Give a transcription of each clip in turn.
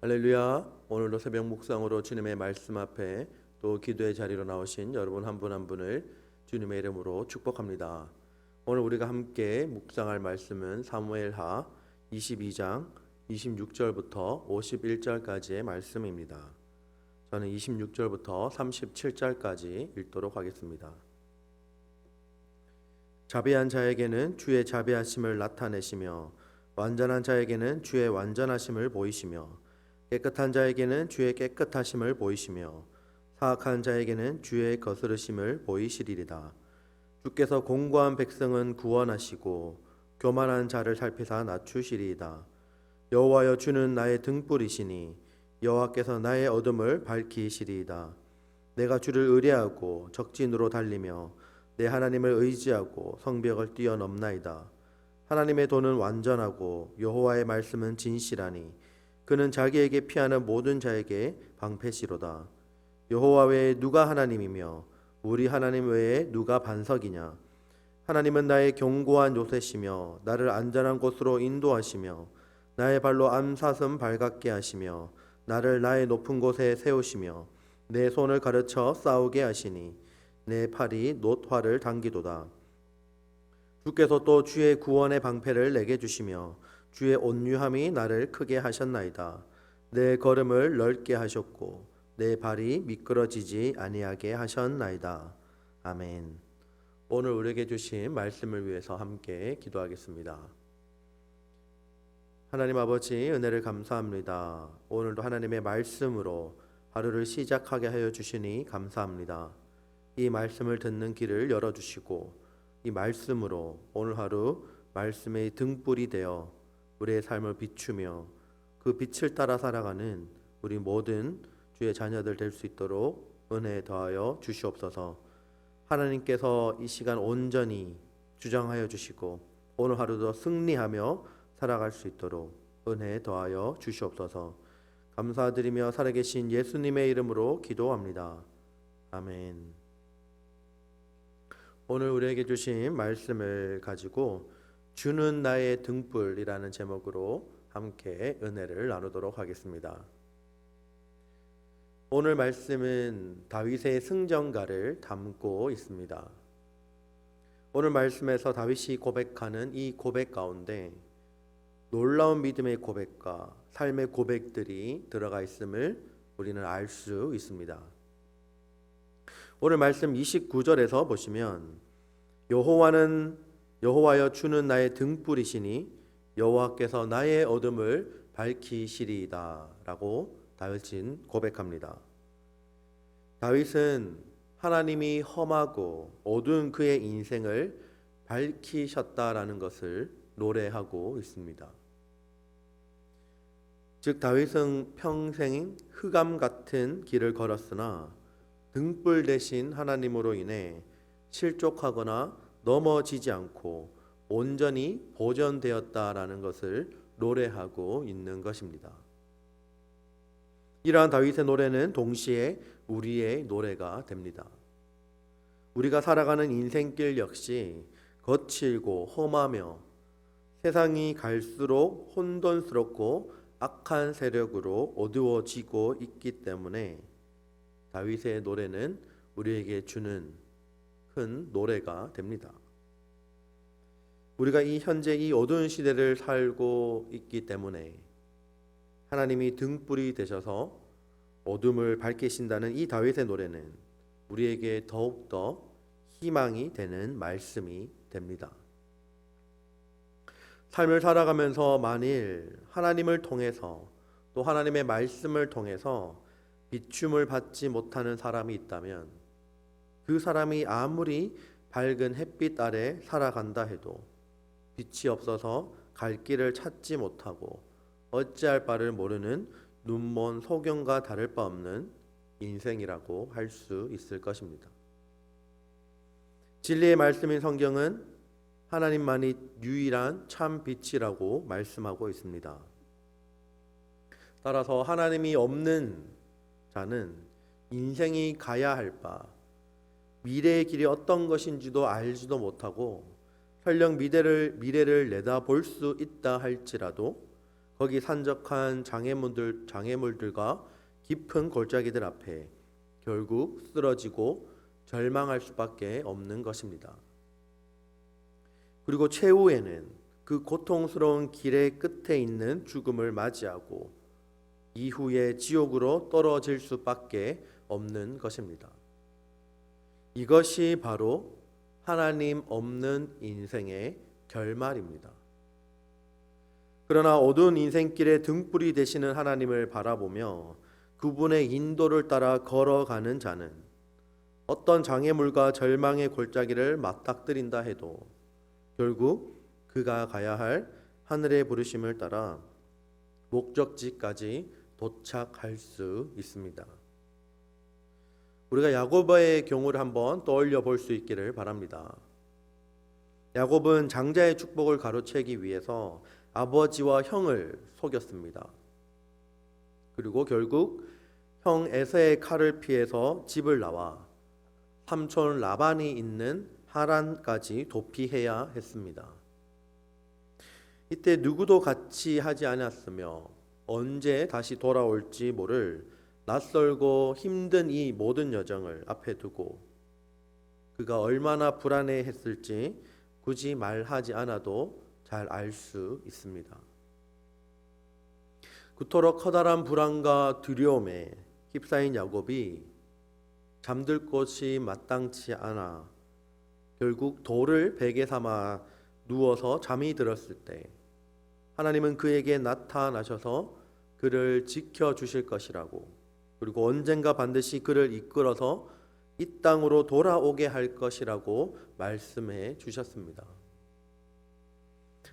할렐루야. 오늘도 새벽 묵상으로 주님의 말씀 앞에 또 기도의 자리로 나오신 여러분 한 분 한 분을 주님의 이름으로 축복합니다. 오늘 우리가 함께 묵상할 말씀은 사무엘하 22장 26절부터 51절까지의 말씀입니다. 저는 26절부터 37절까지 읽도록 하겠습니다. 자비한 자에게는 주의 자비하심을 나타내시며 완전한 자에게는 주의 완전하심을 보이시며 깨끗한 자에게는 주의 깨끗하심을 보이시며 사악한 자에게는 주의 거스르심을 보이시리이다. 주께서 공고한 백성은 구원하시고 교만한 자를 살피사 낮추시리이다. 여호와여, 주는 나의 등불이시니 여호와께서 나의 어둠을 밝히시리이다. 내가 주를 의뢰하고 적진으로 달리며 내 하나님을 의지하고 성벽을 뛰어넘나이다. 하나님의 도는 완전하고 여호와의 말씀은 진실하니 그는 자기에게 피하는 모든 자에게 방패시로다. 여호와 외에 누가 하나님이며 우리 하나님 외에 누가 반석이냐. 하나님은 나의 견고한 요새시며 나를 안전한 곳으로 인도하시며 나의 발로 암사슴 발같게 하시며 나를 나의 높은 곳에 세우시며 내 손을 가르쳐 싸우게 하시니 내 팔이 놋화를 당기도다. 주께서 또 주의 구원의 방패를 내게 주시며 주의 온유함이 나를 크게 하셨나이다. 내 걸음을 넓게 하셨고 내 발이 미끄러지지 아니하게 하셨나이다. 아멘. 오늘 우리에게 주신 말씀을 위해서 함께 기도하겠습니다. 하나님 아버지, 은혜를 감사합니다. 오늘도 하나님의 말씀으로 하루를 시작하게 하여 주시니 감사합니다. 이 말씀을 듣는 길을 열어주시고 이 말씀으로 오늘 하루 말씀의 등불이 되어 우리의 삶을 비추며 그 빛을 따라 살아가는 우리 모든 주의 자녀들 될 수 있도록 은혜 더하여 주시옵소서. 하나님께서 이 시간 온전히 주장하여 주시고 오늘 하루도 승리하며 살아갈 수 있도록 은혜 더하여 주시옵소서. 감사드리며 살아계신 예수님의 이름으로 기도합니다. 아멘. 오늘 우리에게 주신 말씀을 가지고 주는 나의 등불이라는 제목으로 함께 은혜를 나누도록 하겠습니다. 오늘 말씀은 다윗의 승전가를 담고 있습니다. 오늘 말씀에서 다윗이 고백하는 이 고백 가운데 놀라운 믿음의 고백과 삶의 고백들이 들어가 있음을 우리는 알 수 있습니다. 오늘 말씀 29절에서 보시면 여호와여, 주는 나의 등불이시니 여호와께서 나의 어둠을 밝히시리이다 라고 다윗은 고백합니다. 다윗은 하나님이 험하고 어두운 그의 인생을 밝히셨다라는 것을 노래하고 있습니다. 즉 다윗은 평생 흑암 같은 길을 걸었으나 등불 대신 하나님으로 인해 실족하거나 넘어지지 않고 온전히 보존되었다라는 것을 노래하고 있는 것입니다. 이러한 다윗의 노래는 동시에 우리의 노래가 됩니다. 우리가 살아가는 인생길 역시 거칠고 험하며 세상이 갈수록 혼돈스럽고 악한 세력으로 어두워지고 있기 때문에 다윗의 노래는 우리에게 주는 큰 노래가 됩니다. 우리가 이 현재 이 어두운 시대를 살고 있기 때문에 하나님이 등불이 되셔서 어둠을 밝히신다는 이 다윗의 노래는 우리에게 더욱더 희망이 되는 말씀이 됩니다. 삶을 살아가면서 만일 하나님을 통해서 또 하나님의 말씀을 통해서 비춤을 받지 못하는 사람이 있다면 그 사람이 아무리 밝은 햇빛 아래 살아간다 해도 빛이 없어서 갈 길을 찾지 못하고 어찌할 바를 모르는 눈먼 소경과 다를 바 없는 인생이라고 할 수 있을 것입니다. 진리의 말씀인 성경은 하나님만이 유일한 참 빛이라고 말씀하고 있습니다. 따라서 하나님이 없는 자는 인생이 가야 할 바, 미래의 길이 어떤 것인지도 알지도 못하고 설령 미래를 내다볼 수 있다 할지라도 거기 산적한 장애물들과 깊은 골짜기들 앞에 결국 쓰러지고 절망할 수밖에 없는 것입니다. 그리고 최후에는 그 고통스러운 길의 끝에 있는 죽음을 맞이하고 이후에 지옥으로 떨어질 수밖에 없는 것입니다. 이것이 바로 하나님 없는 인생의 결말입니다. 그러나 어두운 인생길에 등불이 되시는 하나님을 바라보며 그분의 인도를 따라 걸어가는 자는 어떤 장애물과 절망의 골짜기를 맞닥뜨린다 해도 결국 그가 가야 할 하늘의 부르심을 따라 목적지까지 도착할 수 있습니다. 우리가 야곱의 경우를 한번 떠올려 볼 수 있기를 바랍니다. 야곱은 장자의 축복을 가로채기 위해서 아버지와 형을 속였습니다. 그리고 결국 형 에서의 칼을 피해서 집을 나와 삼촌 라반이 있는 하란까지 도피해야 했습니다. 이때 누구도 같이 하지 않았으며 언제 다시 돌아올지 모를 낯설고 힘든 이 모든 여정을 앞에 두고 그가 얼마나 불안해했을지 굳이 말하지 않아도 잘 알 수 있습니다. 그토록 커다란 불안과 두려움에 휩싸인 야곱이 잠들 곳이 마땅치 않아 결국 돌을 베개 삼아 누워서 잠이 들었을 때 하나님은 그에게 나타나셔서 그를 지켜주실 것이라고, 그리고 언젠가 반드시 그를 이끌어서 이 땅으로 돌아오게 할 것이라고 말씀해 주셨습니다.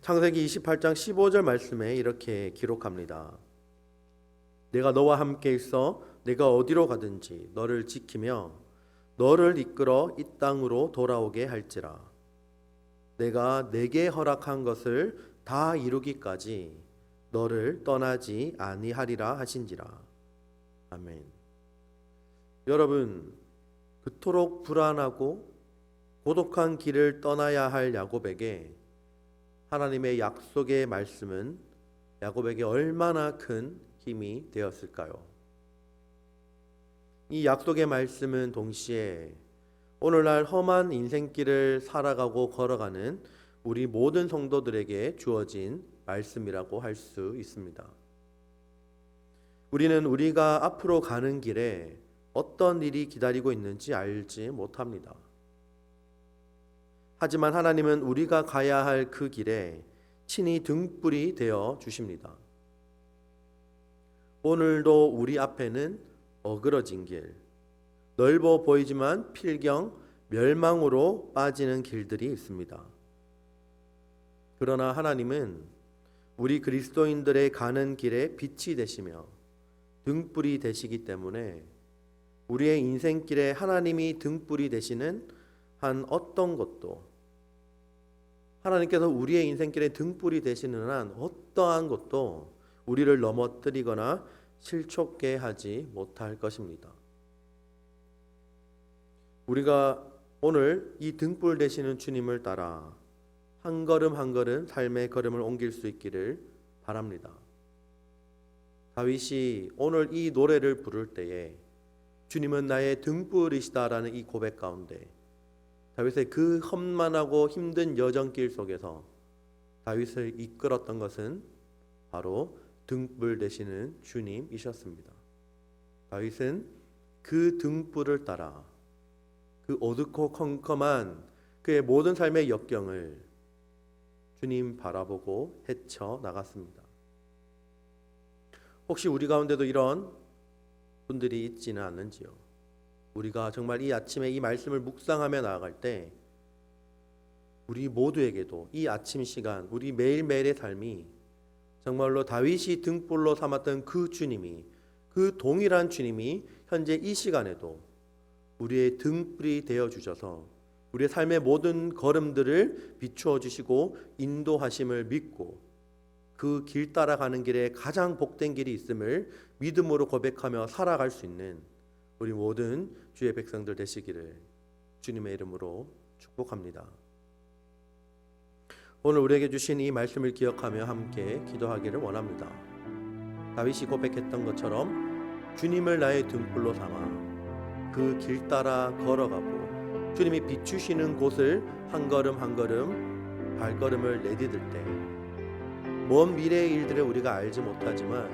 창세기 28장 15절 말씀에 이렇게 기록합니다. 내가 너와 함께 있어 내가 어디로 가든지 너를 지키며 너를 이끌어 이 땅으로 돌아오게 할지라. 내가 내게 허락한 것을 다 이루기까지 너를 떠나지 아니하리라 하신지라. 아멘. 여러분, 그토록 불안하고 고독한 길을 떠나야 할 야곱에게 하나님의 약속의 말씀은 야곱에게 얼마나 큰 힘이 되었을까요? 이 약속의 말씀은 동시에 오늘날 험한 인생길을 살아가고 걸어가는 우리 모든 성도들에게 주어진 말씀이라고 할 수 있습니다. 우리는 우리가 앞으로 가는 길에 어떤 일이 기다리고 있는지 알지 못합니다. 하지만 하나님은 우리가 가야 할 그 길에 친히 등불이 되어 주십니다. 오늘도 우리 앞에는 어그러진 길, 넓어 보이지만 필경 멸망으로 빠지는 길들이 있습니다. 그러나 하나님은 우리 그리스도인들의 가는 길에 빛이 되시며 등불이 되시기 때문에 우리의 인생길에 하나님이 등불이 되시는 한 어떤 것도, 하나님께서 우리의 인생길에 등불이 되시는 한 어떠한 것도 우리를 넘어뜨리거나 실족게 하지 못할 것입니다. 우리가 오늘 이 등불 되시는 주님을 따라 한 걸음 한 걸음 삶의 걸음을 옮길 수 있기를 바랍니다. 다윗이 오늘 이 노래를 부를 때에 주님은 나의 등불이시다라는 이 고백 가운데 다윗의 그 험난하고 힘든 여정길 속에서 다윗을 이끌었던 것은 바로 등불 되시는 주님이셨습니다. 다윗은 그 등불을 따라 그 어둡고 컴컴한 그의 모든 삶의 역경을 주님 바라보고 헤쳐 나갔습니다. 혹시 우리 가운데도 이런 분들이 있지는 않는지요? 우리가 정말 이 아침에 이 말씀을 묵상하며 나아갈 때 우리 모두에게도 이 아침 시간, 우리 매일매일의 삶이 정말로 다윗이 등불로 삼았던 그 주님이, 그 동일한 주님이 현재 이 시간에도 우리의 등불이 되어 주셔서 우리의 삶의 모든 걸음들을 비추어 주시고 인도하심을 믿고 그 길 따라가는 길에 가장 복된 길이 있음을 믿음으로 고백하며 살아갈 수 있는 우리 모든 주의 백성들 되시기를 주님의 이름으로 축복합니다. 오늘 우리에게 주신 이 말씀을 기억하며 함께 기도하기를 원합니다. 다윗이 고백했던 것처럼 주님을 나의 등불로 삼아 그 길 따라 걸어가고 주님이 비추시는 곳을 한 걸음 한 걸음 발걸음을 내디딜 때 먼 미래의 일들을 우리가 알지 못하지만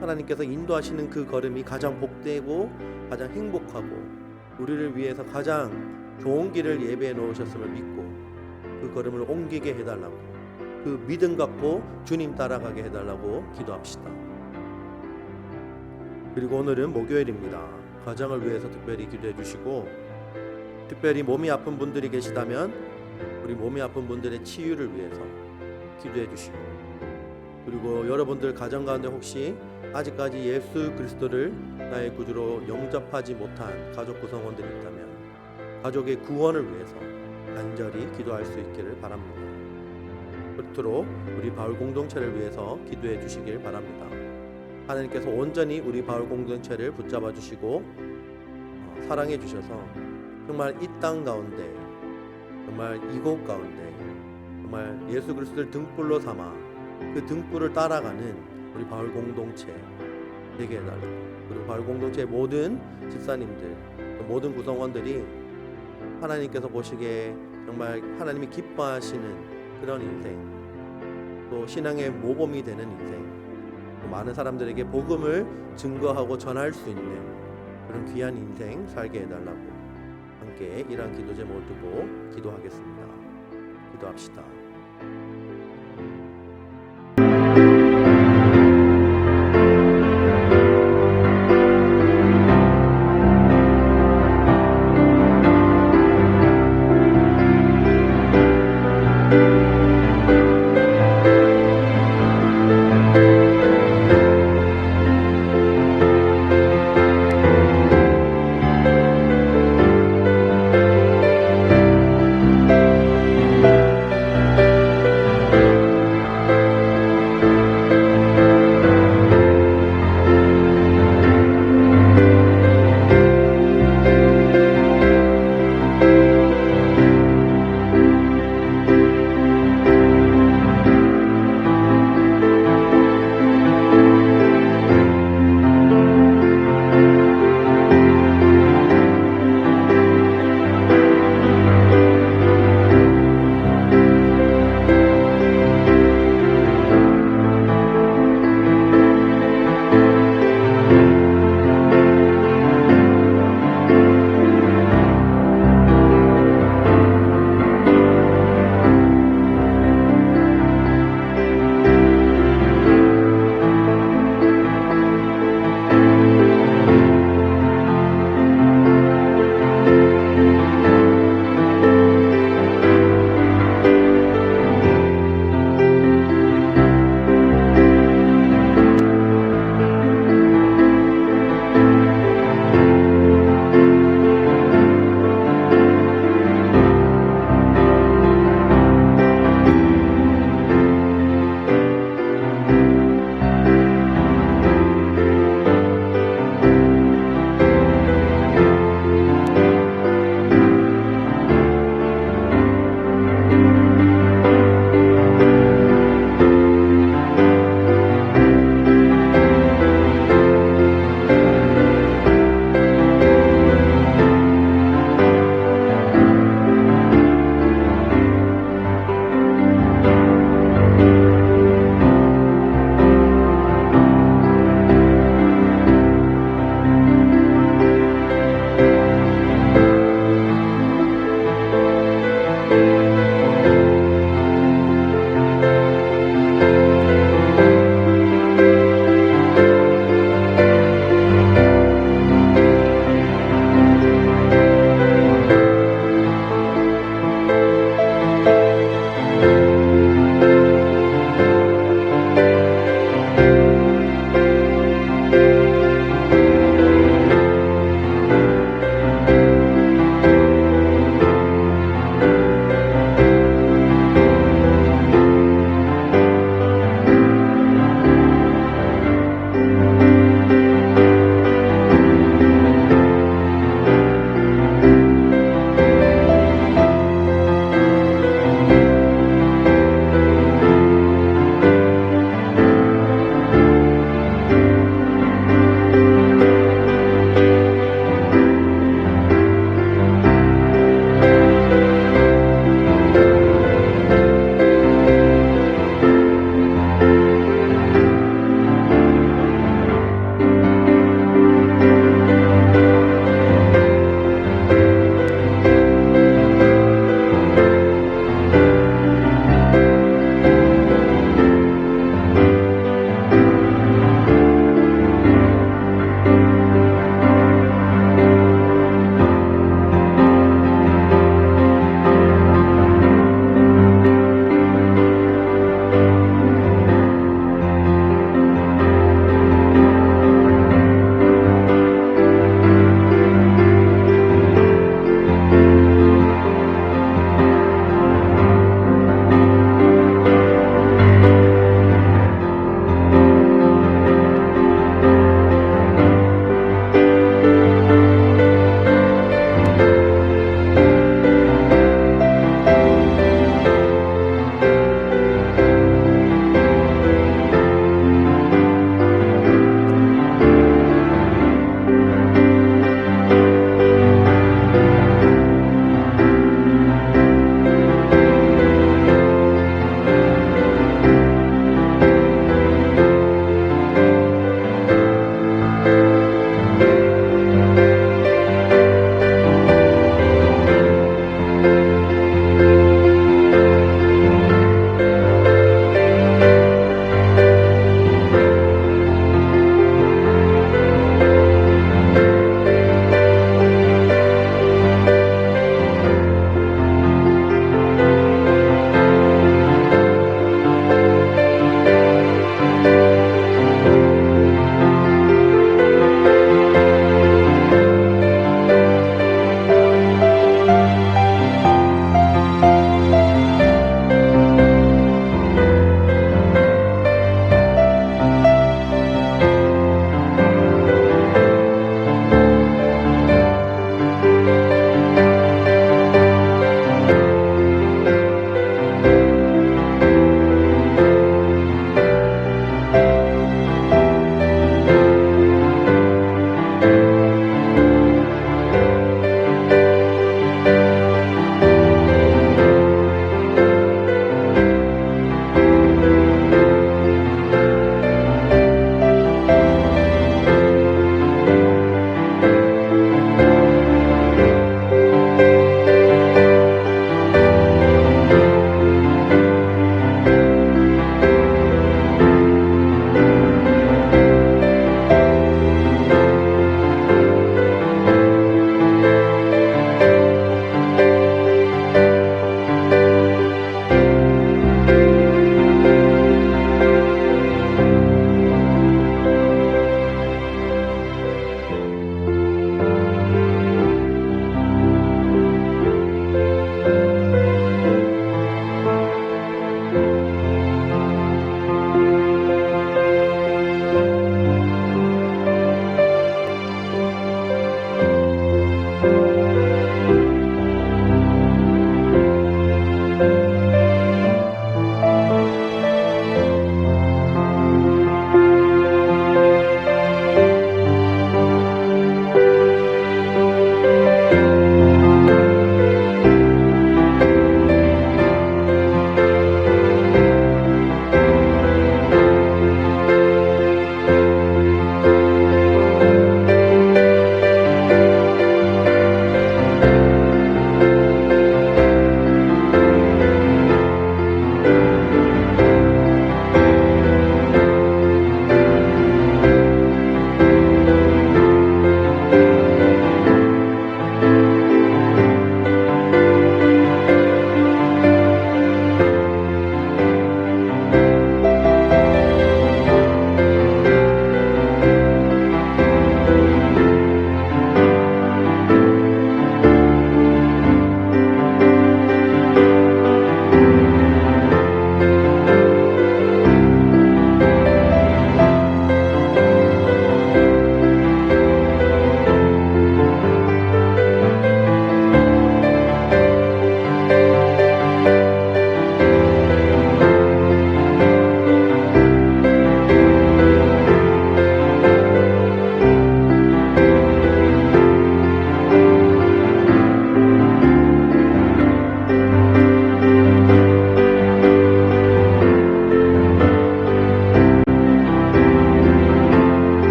하나님께서 인도하시는 그 걸음이 가장 복되고 가장 행복하고 우리를 위해서 가장 좋은 길을 예배해 놓으셨음을 믿고 그 걸음을 옮기게 해달라고, 그 믿음 갖고 주님 따라가게 해달라고 기도합시다. 그리고 오늘은 목요일입니다. 가정을 위해서 특별히 기도해 주시고, 특별히 몸이 아픈 분들이 계시다면 우리 몸이 아픈 분들의 치유를 위해서 기도해 주시고, 그리고 여러분들 가정 가운데 혹시 아직까지 예수 그리스도를 나의 구주로 영접하지 못한 가족 구성원들이 있다면 가족의 구원을 위해서 간절히 기도할 수 있기를 바랍니다. 그토록 우리 바울 공동체를 위해서 기도해 주시길 바랍니다. 하나님께서 온전히 우리 바울 공동체를 붙잡아 주시고 사랑해 주셔서 정말 이 땅 가운데, 정말 이곳 가운데 정말 예수 그리스도를 등불로 삼아 그 등불을 따라가는 우리 바울 공동체 되게 해달라고, 그리고 바울 공동체의 모든 집사님들, 모든 구성원들이 하나님께서 보시기에 정말 하나님이 기뻐하시는 그런 인생, 또 신앙의 모범이 되는 인생, 또 많은 사람들에게 복음을 증거하고 전할 수 있는 그런 귀한 인생 살게 해달라고 함께 이러한 기도 제목을 두고 기도하겠습니다. 기도합시다.